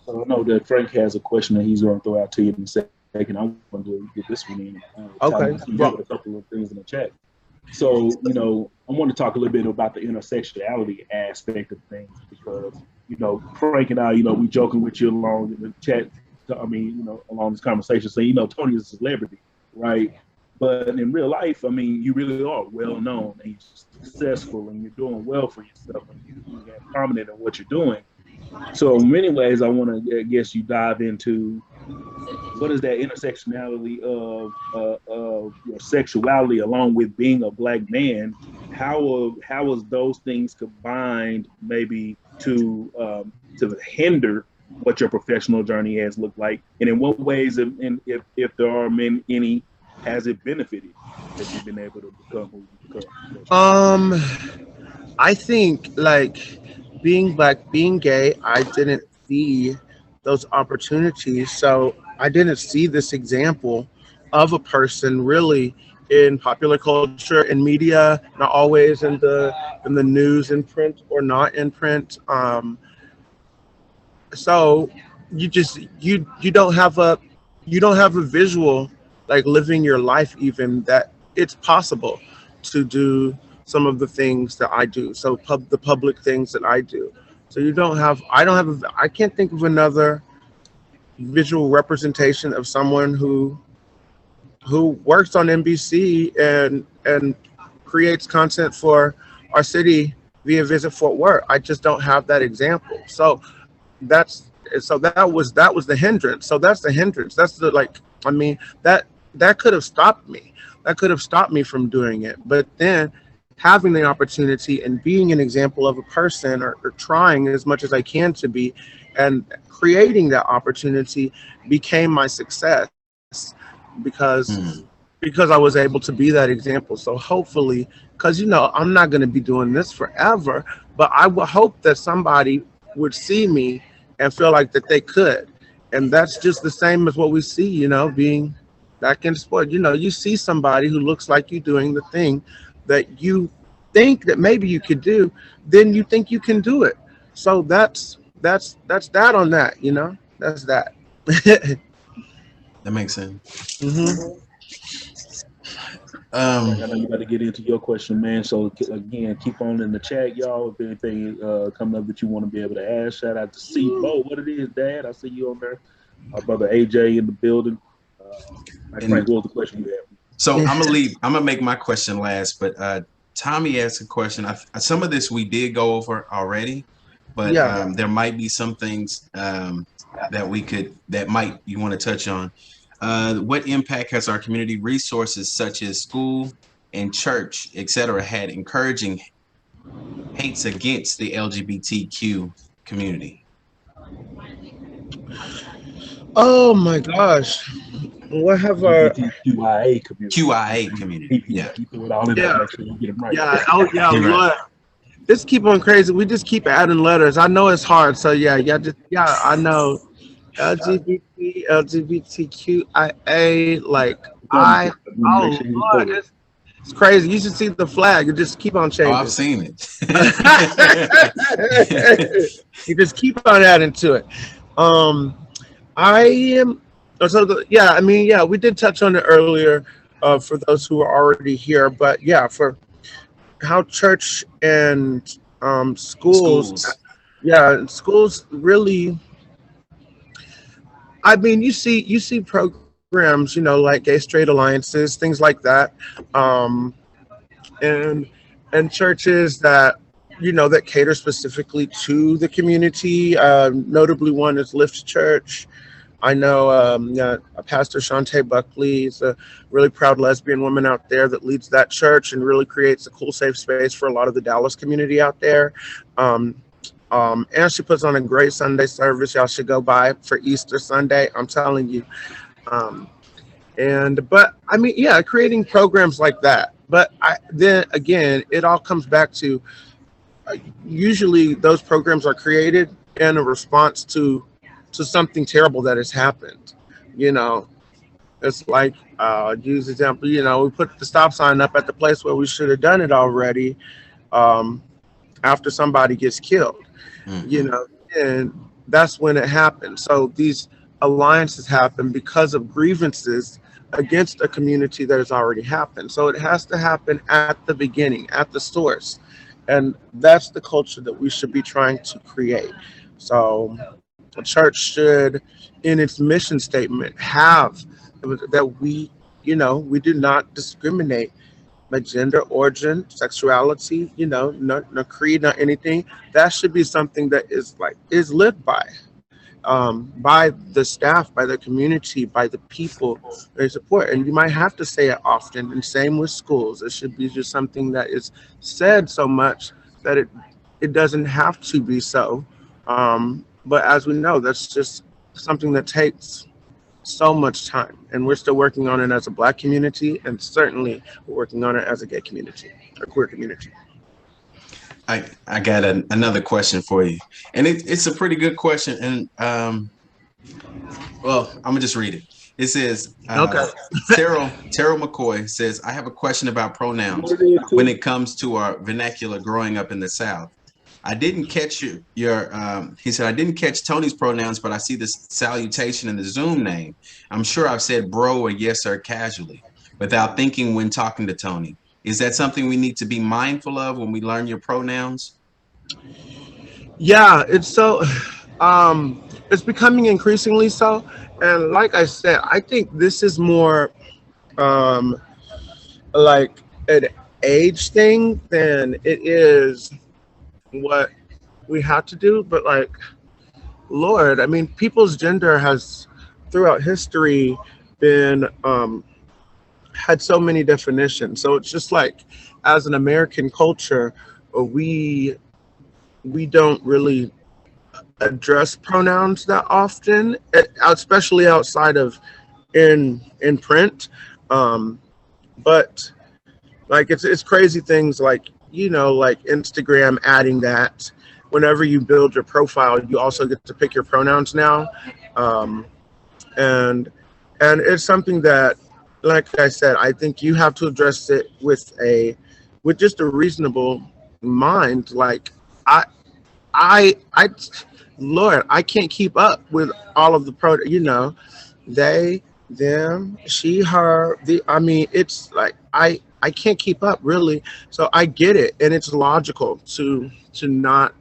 S3: So I know that Frank has a question that he's going to throw out to you in a second. I want to get this one in.
S2: okay,
S3: Thomas, you
S2: yeah,
S3: wrote a couple of things in the chat. So, I want to talk a little bit about the intersectionality aspect of things because, Frank and I, we joking with you along in the chat. I mean, along this conversation, saying, Tony is a celebrity, right? But in real life, I mean, you really are well known and you're successful and you're doing well for yourself and you have prominent in what you're doing. So, in many ways, I want to, I guess, you dive into what is that intersectionality of your sexuality along with being a Black man. How is those things combined maybe to hinder what your professional journey has looked like, and in what ways, and if there are any, has it benefited that you've been able to become who you become professionally?
S2: um I think like being Black, being gay, I didn't see those opportunities. So I didn't see this example of a person really in popular culture and media, not always in the news in print or not in print. So you don't have a visual, like living your life, even that it's possible to do some of the things that I do, so the public things that I do. So I can't think of another visual representation of someone who works on NBC and creates content for our city via Visit Fort Worth. I just don't have that example. That's that was the hindrance. So that's the hindrance. That's the like. I mean that could have stopped me. That could have stopped me from doing it. But then having the opportunity and being an example of a person, or trying as much as I can to be, and creating that opportunity became my success because
S1: Mm.
S2: because I was able to be that example. So hopefully, because I'm not going to be doing this forever, but I would hope that somebody would see me and feel like that they could. And that's just the same as what we see, being back in sport. You see somebody who looks like you doing the thing that you think that maybe you could do, then you think you can do it. So that's that on that. That's that.
S1: That makes sense.
S2: Hmm.
S3: Frank,
S1: Um,
S3: I know you got to get into your question, man. So again, keep on in the chat, y'all. If anything coming up that you want to be able to ask, shout out to C Bo. What it is, Dad? I see you on there. Our brother AJ in the building. Like Frank,
S1: and
S3: what was the question you have?
S1: so I'm gonna make my question last, but Tommy asked a question. Some of this we did go over already, but
S2: Yeah.
S1: there might be some things that might you want to touch on. What impact has our community resources such as school and church, etc., had encouraging hates against the LGBTQ community?
S2: Oh my gosh. What have our
S3: LGBTQIA community.
S1: QIA community. Yeah.
S3: You put it all in there,
S2: yeah,
S3: make sure you get them right.
S2: yeah, oh yeah,
S1: You're right.
S2: Lord. Just keep on crazy. We just keep adding letters. I know it's hard. So yeah, I know. LGBT, LGBTQIA, like I
S3: Make
S2: oh
S3: sure you
S2: Lord,
S3: cover it.
S2: it's crazy. You should see the flag. You just keep on
S1: Oh, I've
S2: changing.
S1: seen it.
S2: You just keep on adding to it. Um I am yeah, I mean, yeah, we did touch on it earlier for those who are already here, but yeah, for how church and schools,
S1: Schools.
S2: yeah, schools really, I mean, you see programs, like gay straight alliances, things like that, um, and churches that that cater specifically to the community. Notably, one is Lift Church. I know yeah, Pastor Shantae Buckley is a really proud lesbian woman out there that leads that church and really creates a cool, safe space for a lot of the Dallas community out there. Um, and she puts on a great Sunday service. Y'all should go by for Easter Sunday. I'm telling you. Um, but I mean, yeah, creating programs like that. But then again, it all comes back to usually those programs are created in a response to something terrible that has happened. You know, it's like use example. We put the stop sign up at the place where we should have done it already. Um, After somebody gets killed, you
S1: Mhm.
S2: know, and that's when it happens. So these alliances happen because of grievances against a community that has already happened. So it has to happen at the beginning, at the source. And that's the culture that we should be trying to create. So a church should, in its mission statement, have that we do not discriminate by gender, origin, sexuality, no creed, not anything. That should be something that is lived by the staff, by the community, by the people they support. And you might have to say it often. And same with schools. It should be just something that is said so much that it doesn't have to be so. But as we know, that's just something that takes so much time, and we're still working on it as a Black community, and certainly we're working on it as a gay community, a queer community.
S1: I got another question for you, and it's a pretty good question. And well, I'm gonna just read it. It says,
S2: Okay.
S1: Terrell McCoy says, I have a question about pronouns when it comes to our vernacular growing up in the South. I didn't catch he said, I didn't catch Tony's pronouns, but I see this salutation in the Zoom name. I'm sure I've said bro or yes sir casually without thinking when talking to Tony. Is that something we need to be mindful of when we learn your pronouns?
S2: Yeah, it's becoming increasingly so. And like I said, I think this is more um like an age thing than it is what we have to do. But like, Lord, I mean, people's gender has throughout history been had so many definitions. So it's just like, as an American culture, we don't really address pronouns that often, especially outside of in print. Um, but like it's crazy things like like Instagram adding that whenever you build your profile, you also get to pick your pronouns now, um, and it's something that, like I said, I think you have to address it with just a reasonable mind. Like I I Lord, I can't keep up with all of the they, them, she, her, I mean, it's like I can't keep up really. So I get it, and it's logical to not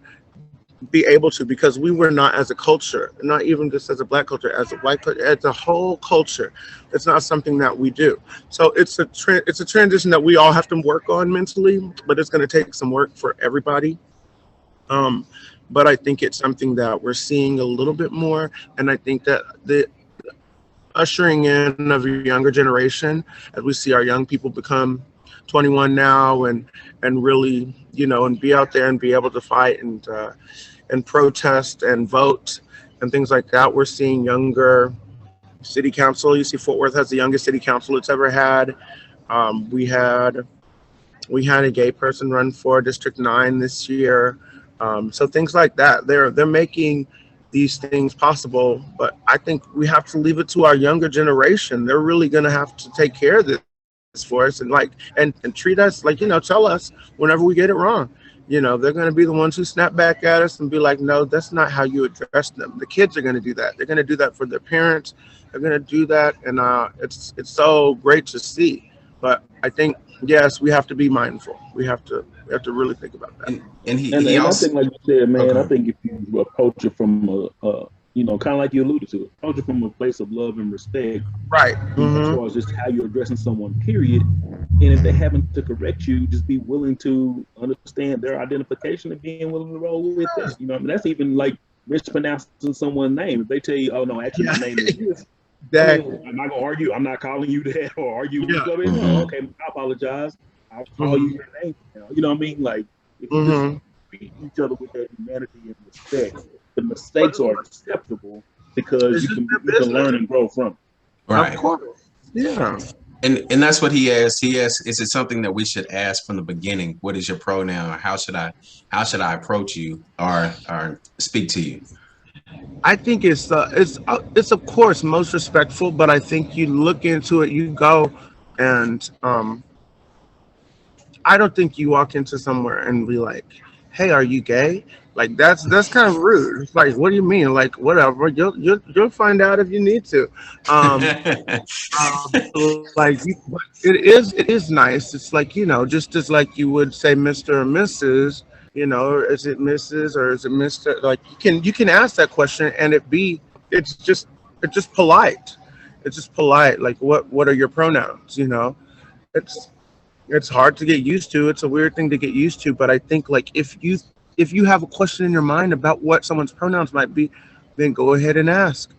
S2: be able to, because we were not, as a culture, not even just as a Black culture, as a white culture, as a whole culture, it's not something that we do. So it's a transition that we all have to work on mentally, but it's going to take some work for everybody. Um, but I think it's something that we're seeing a little bit more. And I think that the ushering in of a younger generation, as we see our young people become 21 now, and really, and be out there and be able to fight and protest and vote and things like that. We're seeing younger city council. You see, Fort Worth has the youngest city council it's ever had. Um, we had we had a gay person run for District 9 this year. So things like that. They're making these things possible, but I think we have to leave it to our younger generation. They're really going to have to take care of this for us, and treat us like, tell us whenever we get it wrong. They're going to be the ones who snap back at us and be like, no, that's not how you address them. The kids are going to do that. They're going to do that for their parents. They're going to do that, and it's so great to see. But I think, yes, we have to be mindful. We have to really think about that.
S1: And he
S3: And I
S1: also
S3: think, like you said, man, I
S1: okay.
S3: think if you approach it from kind of like you alluded to, approach it from a place of love and respect,
S2: Right.
S3: as far as just how you're addressing someone, period. And if they happen to correct you, just be willing to understand their identification and being willing to roll with that. That's even like mispronouncing someone's name. If they tell you, oh, no, actually,
S2: Yeah.
S3: my name is this.
S2: Exactly.
S3: I'm not going to argue. I'm not calling you that or argue with
S2: Yeah.
S3: you.
S1: Mhm.
S3: Okay, I apologize. I'll call you your name now. You know what I mean? Like, if you just
S2: Hmm.
S3: treat each other with that humanity and respect, the mistakes are acceptable because
S2: It's
S3: you
S2: just
S3: can
S2: their
S3: you can learn
S2: business.
S3: and grow from it.
S2: Of
S1: Right.
S2: course. Yeah.
S1: And that's what he asked. He asked, is it something that we should ask from the beginning? What is your pronoun? Or how should I approach you or speak to you?
S2: I think it's of course most respectful, but I think you look into it, you go, and I don't think you walk into somewhere and be like, "Hey, are you gay?" Like that's kind of rude. It's like, what do you mean? Like whatever, you'll find out if you need to. Um, like but it is nice. It's like, just as like you would say Mr. or Mrs. Or is it Mrs. or is it Mr.? Like you can ask that question, and it's just polite. It's just polite. Like what are your pronouns? It's it's hard to get used to. It's a weird thing to get used to, but I think like if you have a question in your mind about what someone's pronouns might be, then go ahead and ask,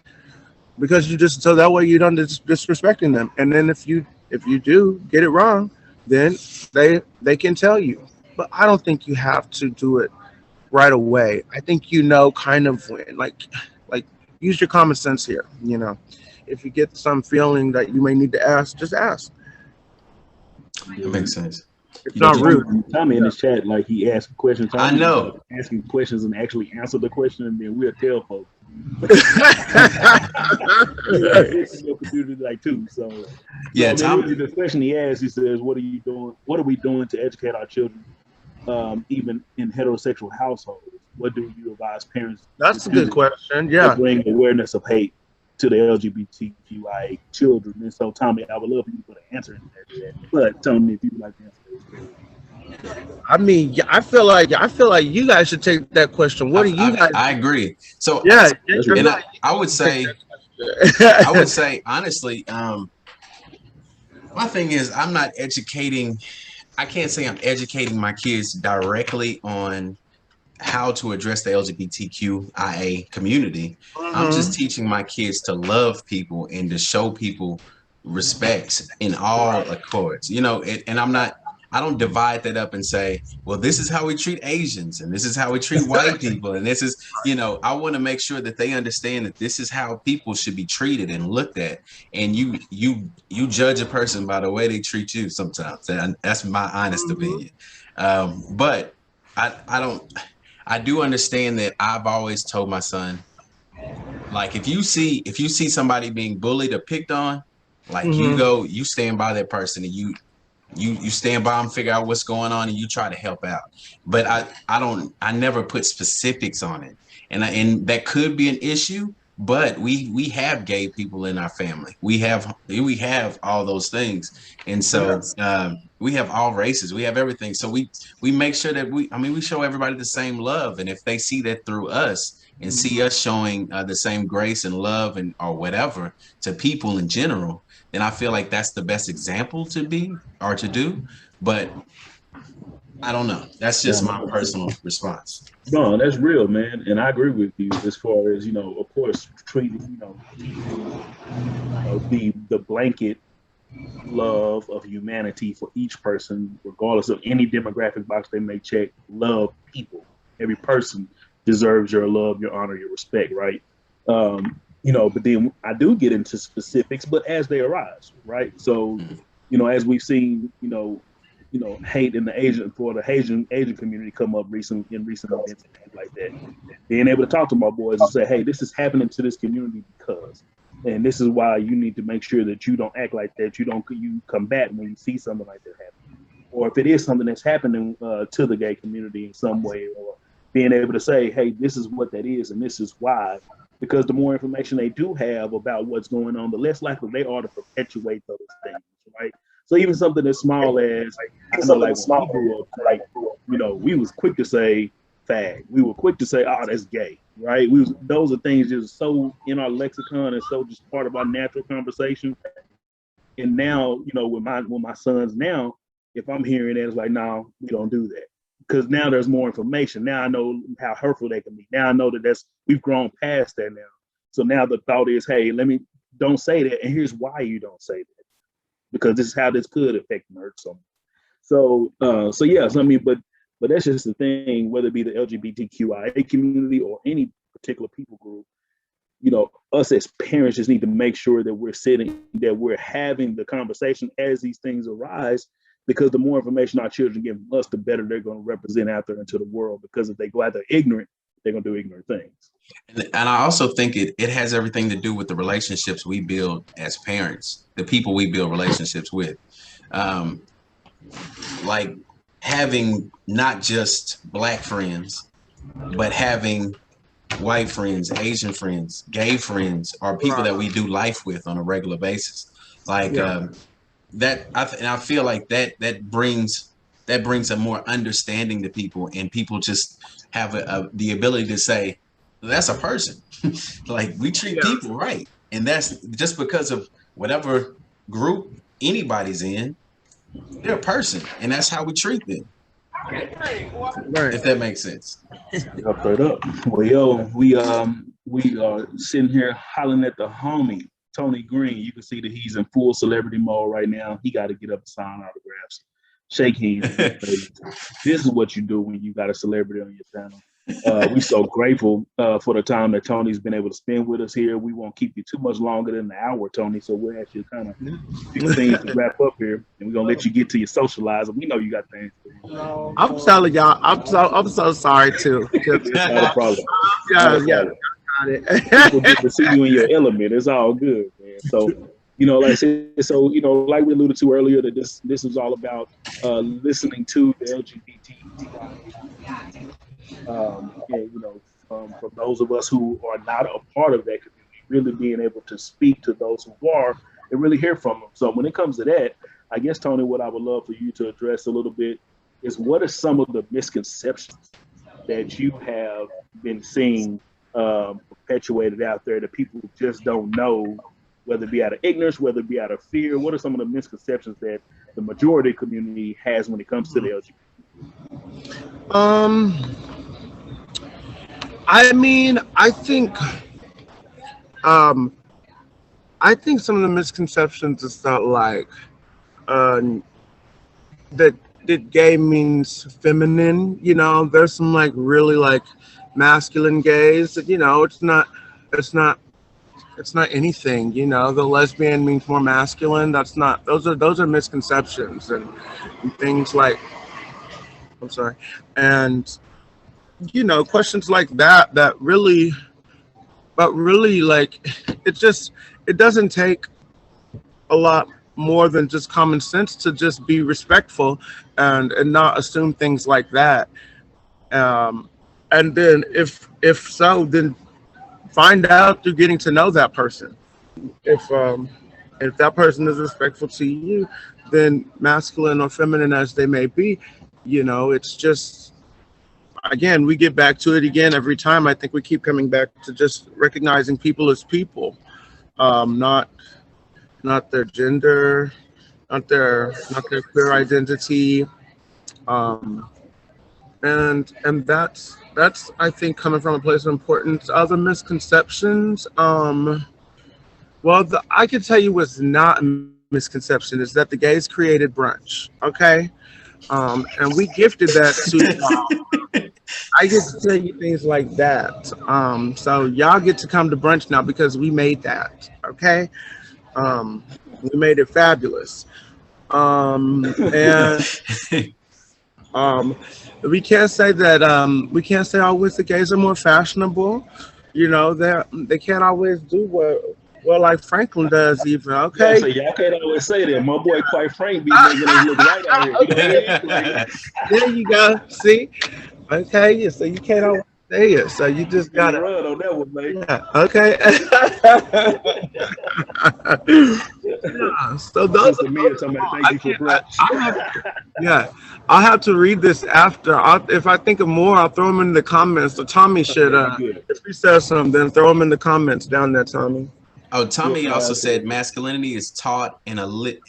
S2: because you just so that way you don't disrespecting them. And then if you do get it wrong, then they can tell you. But I don't think you have to do it right away. I think kind of when like use your common sense here. If you get some feeling that you may need to ask, just ask.
S1: That makes sense.
S2: It's
S3: You know,
S2: not
S1: Did
S2: rude.
S3: Tommy in this chat, like he asked questions.
S1: I
S3: Tommy just
S1: know.
S3: start asking questions and actually answer the question, and then we'll tell folks. It's in your community like too. So
S1: Yeah,
S3: I mean,
S1: Tom.
S3: the question he asked, he says, "What are you doing? What are we doing to educate our children, even in heterosexual households? What do you advise parents to
S2: That's a good
S3: do
S2: question.
S3: to
S2: Yeah.
S3: bring awareness of hate to the LGBTQI children?" And so, Tommy, I would love for you to put an answer in there. But Tony, if you would like to answer that.
S2: I mean, yeah, I feel like you guys should take that question. What do you
S1: I,
S2: guys?
S1: I agree. So,
S2: Yeah,
S3: That's
S1: and
S3: real.
S1: I would
S2: take
S1: say, I would
S2: that question.
S1: say honestly, my thing is I'm not educating. I can't say I'm educating my kids directly on how to address the LGBTQIA community. I'm just
S2: Hmm.
S1: teaching my kids to love people and to show people respect in all accords. And I don't divide that up and say, well, this is how we treat Asians and this is how we treat white people. And this is, I want to make sure that they understand that this is how people should be treated and looked at. And you judge a person by the way they treat you sometimes. And that's my honest
S2: Hmm.
S1: opinion. But I don't I do understand that I've always told my son, like if you see somebody being bullied or picked on, like
S2: Hmm.
S1: you stand by that person and you stand by them, figure out what's going on, and you try to help out. But I never put specifics on it, and that could be an issue. But we have gay people in our family. We have all those things, and so
S2: Yes.
S1: we have all races. We have everything. So we make sure that we show everybody the same love, and if they see that through us and see us showing the same grace and love and or whatever to people in general, then I feel like that's the best example to be or to do. But I don't know. That's just my personal response.
S3: No, that's real, man, and I agree with you as far as of course, treating keeping the blanket love of humanity for each person, regardless of any demographic box they may check. Love people. Every person deserves your love, your honor, your respect, right? But then I do get into specifics, but as they arise, right? So, as we've seen, hate in the Asian community come up in recent events and things like that. Being able to talk to my boys and say, hey, this is happening to this community because, and this is why you need to make sure that you don't act like that. You combat when you see something like that happen, or if it is something that's happening to the gay community in some way, or being able to say, hey, this is what that is and this is why. Because the more information they do have about what's going on, the less likely they are to perpetuate those things, right? So even something as small as, I know, like when we grew up, like, we was quick to say fag. We were quick to say, oh, that's gay, right? Those are things just so in our lexicon and so just part of our natural conversation. And now, with my sons now, if I'm hearing it, it's like, no, we don't do that. Because now there's more information. Now I know how hurtful they can be. Now I know that we've grown past that now. So now the thought is, hey, don't say that. And here's why you don't say that. Because this is how this could affect and hurt someone. So yeah, but that's just the thing, whether it be the LGBTQIA community or any particular people group, us as parents just need to make sure that we're having the conversation as these things arise. Because the more information our children give us, the better they're going to represent out there into the world. Because if they go out there ignorant, they're going to do ignorant things.
S1: And I also think it has everything to do with the relationships we build as parents, the people we build relationships with. Like having not just Black friends, but having white friends, Asian friends, gay friends, or people that we do life with on a regular basis. Like, I feel like that brings a more understanding to people, and people just have the ability to say, that's a person. Like, we treat people right, and that's just because of whatever group anybody's in. They're a person, and that's how we treat them. Right. If that makes sense.
S3: Straight up. Well, yo, we are sitting here hollering at the homie Tony Green. You can see that he's in full celebrity mode right now. He got to get up and sign autographs, shake hands. This is what you do when you got a celebrity on your channel. We're so grateful for the time that Tony's been able to spend with us here. We won't keep you too much longer than an hour, Tony. So we'll actually kind of few things to wrap up here, and we're gonna let you get to your socializing. We know you got things to do.
S2: I'm telling y'all, I'm so sorry too.
S3: It's not a problem.
S2: Yeah.
S3: People get to see you in your element. It's all good, man. So, like I said, like we alluded to earlier, that this is all about listening to the LGBT. For those of us who are not a part of that community, really being able to speak to those who are and really hear from them. So when it comes to that, I guess, Tony, what I would love for you to address a little bit is, what are some of the misconceptions that you have been seeing perpetuated out there that people just don't know, whether it be out of ignorance, whether it be out of fear? What are some of the misconceptions that the majority community has when it comes to the LGBT?
S2: I think some of the misconceptions is that that gay means feminine. There's some really masculine gays that it's not anything. The lesbian means more masculine. Those are misconceptions and things like, I'm sorry, and questions like that really, but really, it doesn't take a lot more than just common sense to just be respectful and not assume things like that. And then if so, then find out through getting to know that person. If that person is respectful to you, then masculine or feminine as they may be, it's just, again, we get back to it again every time. I think we keep coming back to just recognizing people as people, not their gender, not their queer identity, Um, and that's I think coming from a place of importance. Other misconceptions, well, I can tell you what's not a misconception is that the gays created brunch. Okay, and we gifted that to I get to tell you things like that. So y'all get to come to brunch now because we made that. Okay, we made it fabulous. And um, we can't say that we can't say always the gays are more fashionable. You know, they can't always do what like Franklin does even.
S3: Yeah,
S2: Okay,
S3: so y'all can't always say that. My boy, quite frank, be making us look right out here. You know what I mean? Like,
S2: there you go. See, okay, so you can't always say it. So you just
S3: you
S2: gotta.
S3: run on that one, man.
S2: Yeah, okay. Yeah, so
S3: My
S2: those
S3: sister
S2: are
S3: Mia told me thank you for brunch.
S2: yeah, I'll have to read this after. If I think of more, I'll throw them in the comments. So Tommy should,
S3: Yeah, you good.
S2: if he says something, then throw them in the comments down there, Tommy.
S1: Oh, Tommy
S3: Yeah,
S1: also said masculinity is taught in a lit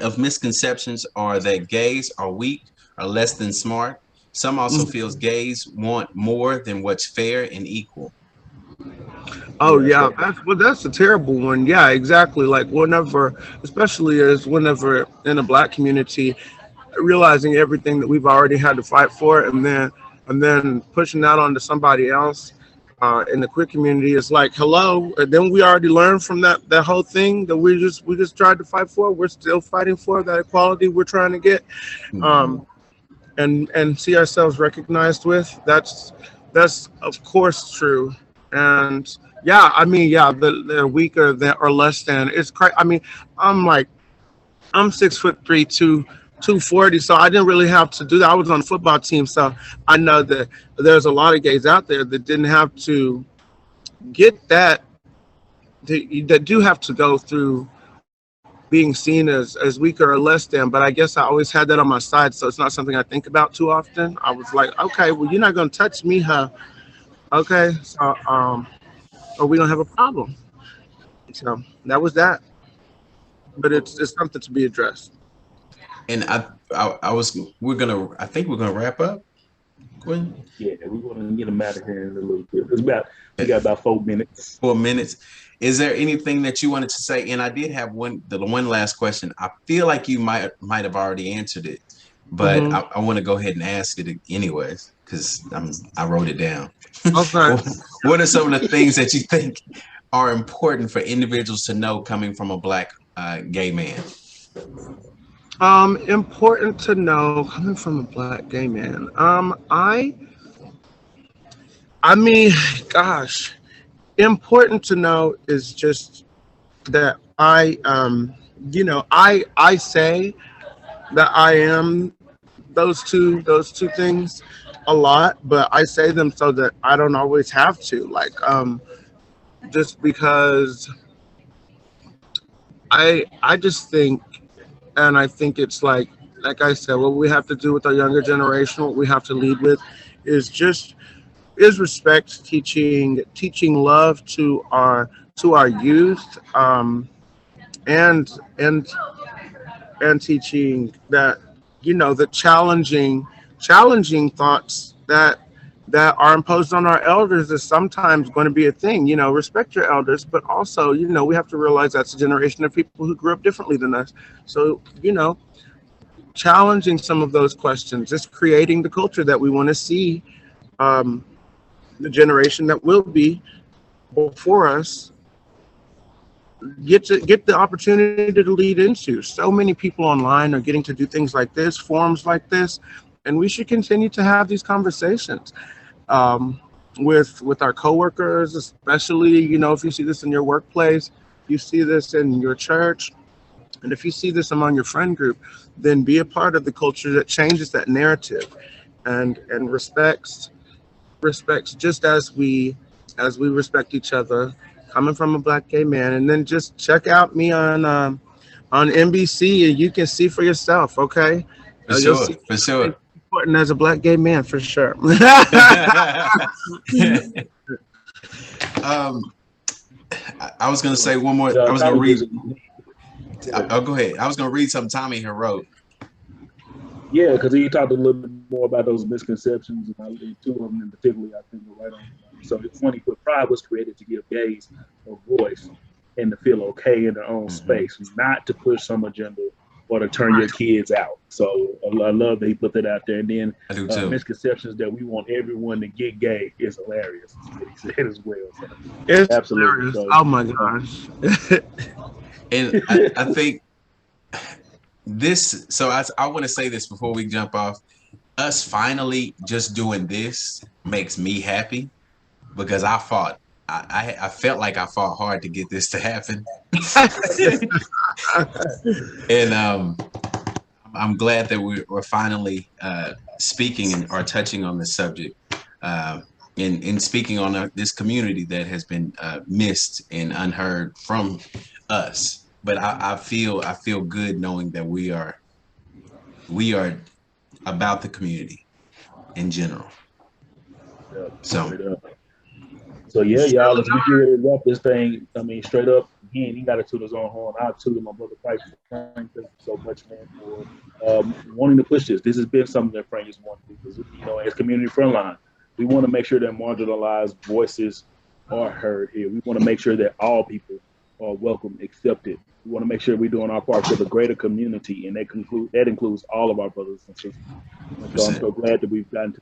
S1: of misconceptions are that gays are weak or less than smart. Some also
S2: Mhm.
S1: feels gays want more than what's fair and equal.
S2: Oh
S3: yeah,
S2: yeah, that's a terrible one. Yeah, exactly. Like whenever, especially as whenever in a black community, realizing everything that we've already had to fight for, and then pushing that onto somebody else. In the queer community, it's like, hello. And then we already learned from that whole thing that we just tried to fight for. We're still fighting for that equality we're trying to get,
S1: Mhm.
S2: um, and see ourselves recognized with. That's of course true. And yeah, I mean, yeah, they're weaker than or less than. It's crazy. I mean, I'm like I'm 6'3", 240, so I didn't really have to do that. I was on the football team, so I know that there's a lot of gays out there that didn't have to get that. That do have to go through being seen as weaker or less than. But I guess I always had that on my side, so it's not something I think about too often. I was like, okay, well, you're not gonna touch me, huh? Okay, so or we don't have a problem. So that was that. But it's something to be addressed.
S1: And I was I think we're gonna wrap up, Gwen.
S3: yeah. We're gonna get them out of here in a little bit. We got about 4 minutes.
S1: 4 minutes. Is there anything that you wanted to say? And I did have one last question. I feel like you might have already answered it, but
S2: Hmm.
S1: I want to go ahead and ask it anyways because I wrote it down.
S2: Okay.
S1: What are some of the things that you think are important for individuals to know coming from a black gay man?
S2: Important to know coming from a black gay man. I mean, gosh, important to know is just that I say that I am those two things a lot, but I say them so that I don't always have to. Like, just because I just think, and I think it's like I said, what we have to do with our younger generation, what we have to lead with, is just is respect, teaching love to our youth, and and and teaching that the challenging thoughts that are imposed on our elders is sometimes going to be a thing. Respect your elders, but also we have to realize that's a generation of people who grew up differently than us. So challenging some of those questions, just creating the culture that we want to see, um, the generation that will be before us get the opportunity to lead into. So many people online are getting to do things like this, forums like this, and we should continue to have these conversations, um, with our coworkers, especially if you see this in your workplace, if you see this in your church, and if you see this among your friend group, then be a part of the culture that changes that narrative, and respects just as we respect each other, coming from a black gay man. And then just check out me on NBC, and you can see for yourself. Okay,
S1: For
S2: you'll
S1: sure,
S2: see
S1: for sure.
S2: important as a black gay man for sure.
S1: um, I was gonna say one more. I was gonna
S3: Tommy
S1: read.
S3: just
S1: I'll go ahead. I was gonna read something Tommy here wrote.
S3: Yeah, because he talked a little bit more about those misconceptions, and two of them in particular, I think, are right on the money. So it's funny, but Pride was created to give gays a voice and to feel okay in their own space, not to push some agenda or to turn your kids out. So I love that he put that out there. And then
S1: I do too.
S3: misconceptions that we want everyone to get gay is hilarious, is what he said as well. So,
S2: It's
S3: absolutely.
S2: hilarious.
S3: So,
S2: Oh my gosh.
S1: And I think this, so I want to say this before we jump off. Us finally just doing this makes me happy because I felt like I fought hard to get this to happen. And I'm glad that we're finally speaking and are touching on this subject, in speaking on this community that has been missed and unheard from us. But I feel good knowing that we are about the community in general.
S3: So yeah, y'all, as we get ready to wrap this thing, I mean, straight up, again, he got to toot his own horn. I tooted my brother Frank. Thank you so much, man, for wanting to push this. This has been something that Frank has wanted to do because, you know, as Community Frontline, we want to make sure that marginalized voices are heard here. We want to make sure that all people are welcome, accepted. We want to make sure we're doing our part for the greater community, and that includes all of our brothers and sisters. So I'm so glad that we've got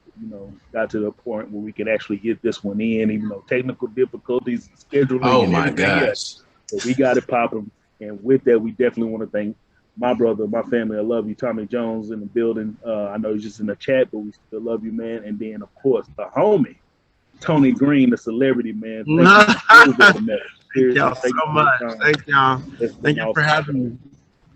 S3: to the point where we can actually get this one in, even though technical difficulties, scheduling,
S1: oh
S3: and
S1: my
S3: everything
S1: gosh.
S3: else. But we got it popping. And with that, we definitely want to thank my brother, my family. I love you, Tommy Jones in the building. I know he's just in the chat, but we still love you, man. And then, of course, the homie, Tony Green, the celebrity, man.
S2: Thank y'all so much. Thank y'all. Thank you for having me.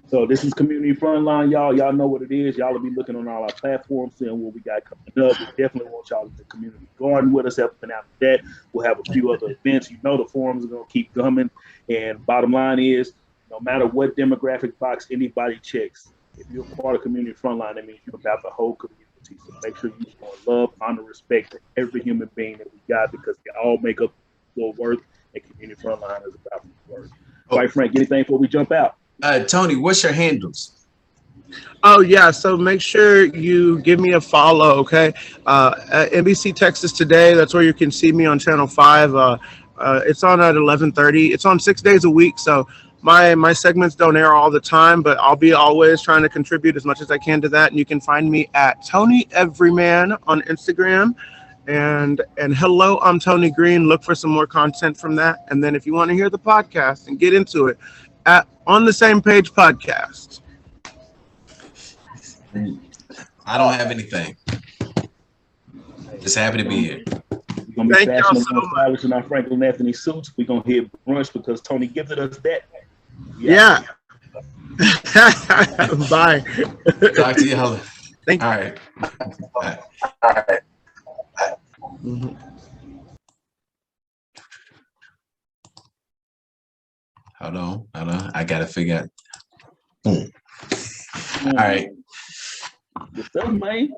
S3: So this is Community Frontline, y'all. Y'all know what it is. Y'all will be looking on all our platforms, seeing what we got coming up. We definitely want y'all to the community garden with us. Helping out with that. We'll have a few other events. You know the forums are going to keep coming. And bottom line is, no matter what demographic box anybody checks, if you're part of Community Frontline, that means you're about the whole community. So make sure you show love, honor, respect to every human being that we got, because they all make up the worth, and Community Frontline is about the worth. All right, Frank, anything before we jump out?
S1: Tony, what's your handles?
S2: Oh yeah, so make sure you give me a follow, okay? At NBC Texas Today, that's where you can see me on Channel 5. It's on at 11:30. It's on 6 days a week, so my segments don't air all the time, but I'll be always trying to contribute as much as I can to that. And you can find me at Tony Everyman on Instagram. And hello, I'm Tony Green. Look for some more content from that. And then if you want to hear the podcast and get into it, at On the Same Page podcast.
S1: I don't have anything. Just happy to be here.
S3: We're gonna be fashionable, stylish in our Franklin Anthony suits. We're gonna hit brunch because Tony gives it us that.
S2: Yeah. Bye.
S1: Talk to y'all.
S2: Thank you.
S1: All right. Bye.
S2: Mm-hmm.
S1: Hold on. I gotta figure out. Boom. All right.
S3: What's up, man?